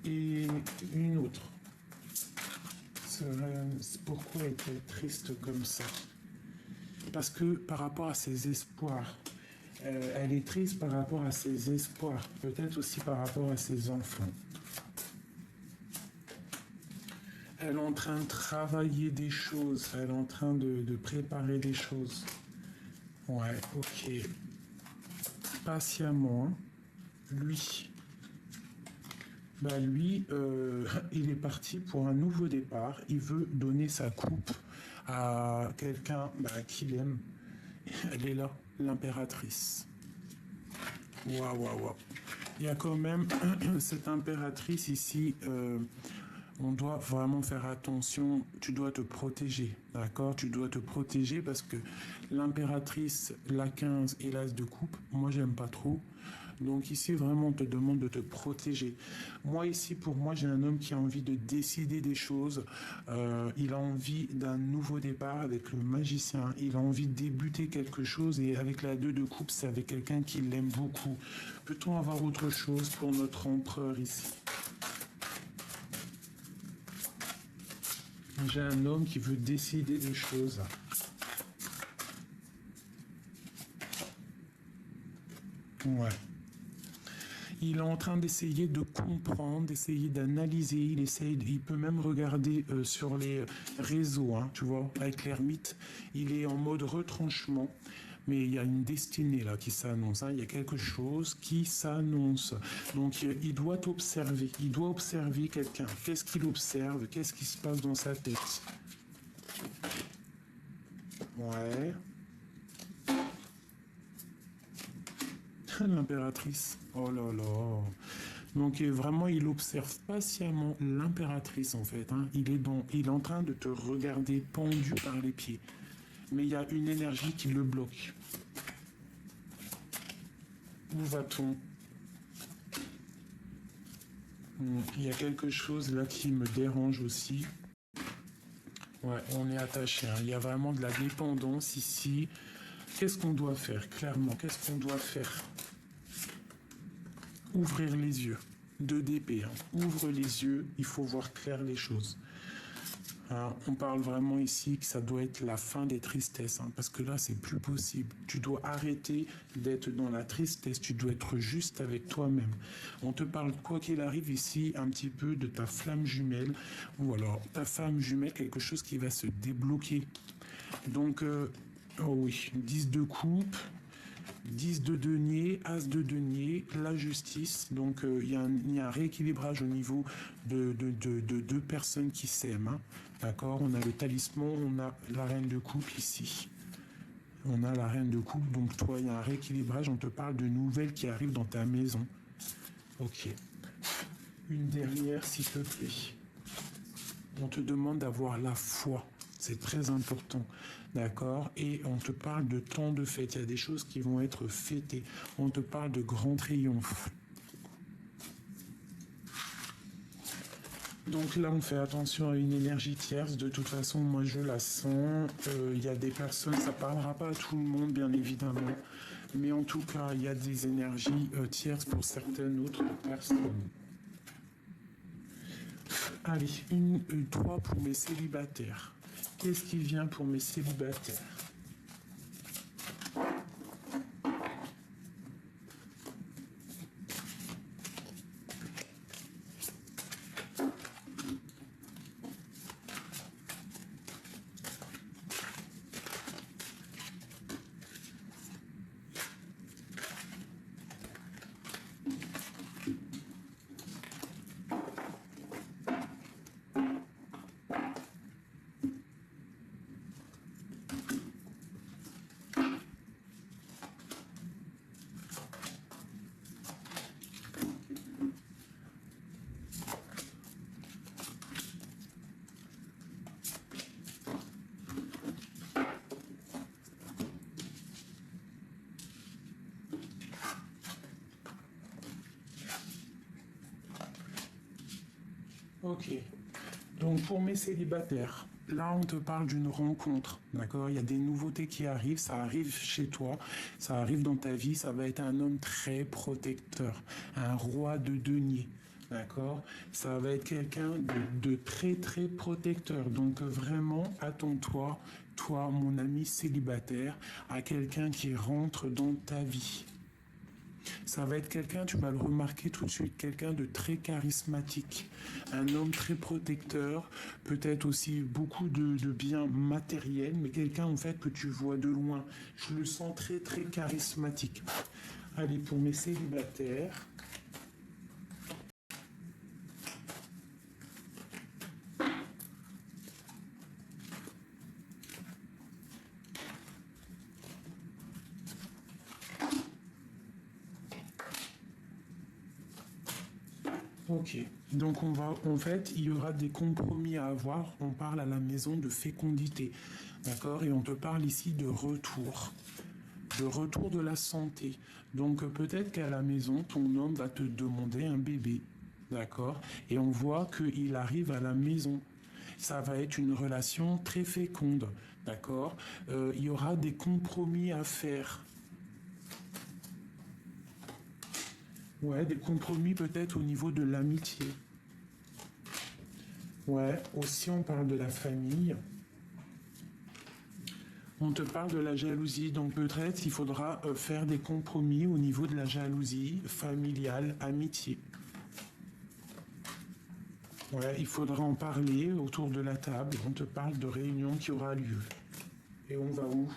Et une autre. Pourquoi est-elle triste comme ça? Parce que par rapport à ses espoirs, elle est triste par rapport à ses espoirs, peut-être aussi par rapport à ses enfants. Elle est en train de travailler des choses, elle est en train de préparer des choses. Ouais, ok. Patiemment, lui. Lui, il est parti pour un nouveau départ. Il veut donner sa coupe à quelqu'un qu'il aime. Elle est là, l'impératrice. Waouh, waouh, waouh. Il y a quand même cette impératrice ici. On doit vraiment faire attention. Tu dois te protéger, d'accord? Tu dois te protéger parce que l'impératrice, la 15 et l'as de coupe, moi, j'aime pas trop. Donc ici, vraiment, on te demande de te protéger. Moi, ici, pour moi, j'ai un homme qui a envie de décider des choses. Il a envie d'un nouveau départ avec le magicien. Il a envie de débuter quelque chose. Et avec la 2 de coupe, c'est avec quelqu'un qui l'aime beaucoup. Peut-on avoir autre chose pour notre empereur ici? J'ai un homme qui veut décider des choses. Ouais. Il est en train d'essayer de comprendre, d'essayer d'analyser. Il peut même regarder sur les réseaux, hein, tu vois, avec l'ermite. Il est en mode retranchement. Mais il y a une destinée là qui s'annonce. Hein. Il y a quelque chose qui s'annonce. Donc il doit observer. Il doit observer quelqu'un. Qu'est-ce qu'il observe? Qu'est-ce qui se passe dans sa tête? Ouais. L'impératrice. Oh là là. Donc vraiment, il observe patiemment l'impératrice en fait. Hein. Il est en train de te regarder pendu par les pieds. Mais il y a une énergie qui le bloque. Où va-t-on? Il y a quelque chose là qui me dérange aussi. Ouais, on est attaché. Hein. Il y a vraiment de la dépendance ici. Qu'est-ce qu'on doit faire? Clairement, qu'est-ce qu'on doit faire? Ouvrir les yeux. 2 d'épée. Hein. Ouvre les yeux, il faut voir clair les choses. Hein, on parle vraiment ici que ça doit être la fin des tristesses, hein, parce que là, c'est plus possible. Tu dois arrêter d'être dans la tristesse, tu dois être juste avec toi-même. On te parle, quoi qu'il arrive ici, un petit peu de ta flamme jumelle, ou alors ta femme jumelle, quelque chose qui va se débloquer. Donc, oh oui, 10 de coupe, 10 de denier, as de denier, la justice. Donc il y a un rééquilibrage au niveau de 2 personnes qui s'aiment. Hein. D'accord? On a le talisman, on a la reine de coupe ici. On a la reine de coupe, donc toi, il y a un rééquilibrage. On te parle de nouvelles qui arrivent dans ta maison. Ok. Une dernière, s'il te plaît. On te demande d'avoir la foi. C'est très important. D'accord? Et on te parle de temps de fête. Il y a des choses qui vont être fêtées. On te parle de grand triomphe. Donc là, on fait attention à une énergie tierce. De toute façon, moi, je la sens. Il y a des personnes, ça ne parlera pas à tout le monde, bien évidemment. Mais en tout cas, il y a des énergies tierces pour certaines autres personnes. Allez, 3 pour mes célibataires. Qu'est-ce qui vient pour mes célibataires? Ok. Donc pour mes célibataires, là on te parle d'une rencontre, d'accord? Il y a des nouveautés qui arrivent, ça arrive chez toi, ça arrive dans ta vie, ça va être un homme très protecteur, un roi de denier. D'accord? Ça va être quelqu'un de très très protecteur. Donc vraiment, attends-toi, toi mon ami célibataire, à quelqu'un qui rentre dans ta vie. Ça va être quelqu'un, tu vas le remarquer tout de suite, quelqu'un de très charismatique, un homme très protecteur, peut-être aussi beaucoup de biens matériels, mais quelqu'un en fait que tu vois de loin. Je le sens très très charismatique. Allez, pour mes célibataires. Ok. Donc en fait, il y aura des compromis à avoir. On parle à la maison de fécondité, d'accord? Et on te parle ici de retour de la santé. Donc peut-être qu'à la maison, ton homme va te demander un bébé, d'accord? Et on voit qu'il arrive à la maison. Ça va être une relation très féconde, d'accord? Il y aura des compromis à faire. Ouais, des compromis peut-être au niveau de l'amitié. Ouais, aussi on parle de la famille. On te parle de la jalousie, donc peut-être il faudra faire des compromis au niveau de la jalousie familiale, amitié. Ouais, il faudra en parler autour de la table. On te parle de réunion qui aura lieu. Et on va où?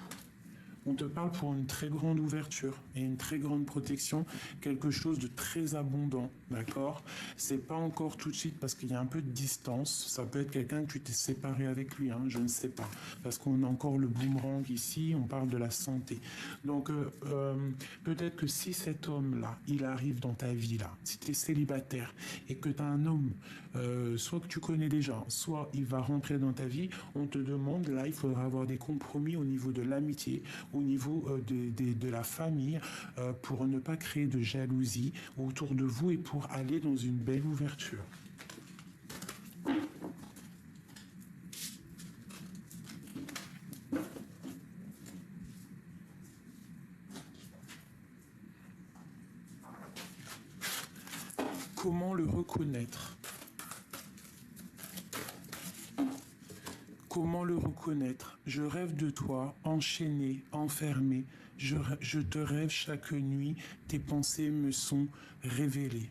On te parle pour une très grande ouverture et une très grande protection, quelque chose de très abondant, d'accord? C'est pas encore tout de suite parce qu'il y a un peu de distance. Ça peut être quelqu'un que tu t'es séparé avec lui, hein, je ne sais pas. Parce qu'on a encore le boomerang ici, on parle de la santé. Donc peut-être que si cet homme-là, il arrive dans ta vie là, si tu es célibataire et que tu as un homme, soit que tu connais déjà, soit il va rentrer dans ta vie, on te demande, là, il faudra avoir des compromis au niveau de l'amitié, au niveau de la famille, pour ne pas créer de jalousie autour de vous et pour aller dans une belle ouverture. Comment le reconnaître? Comment le reconnaître? Je rêve de toi, enchaîné, enfermé. Je te rêve chaque nuit, tes pensées me sont révélées.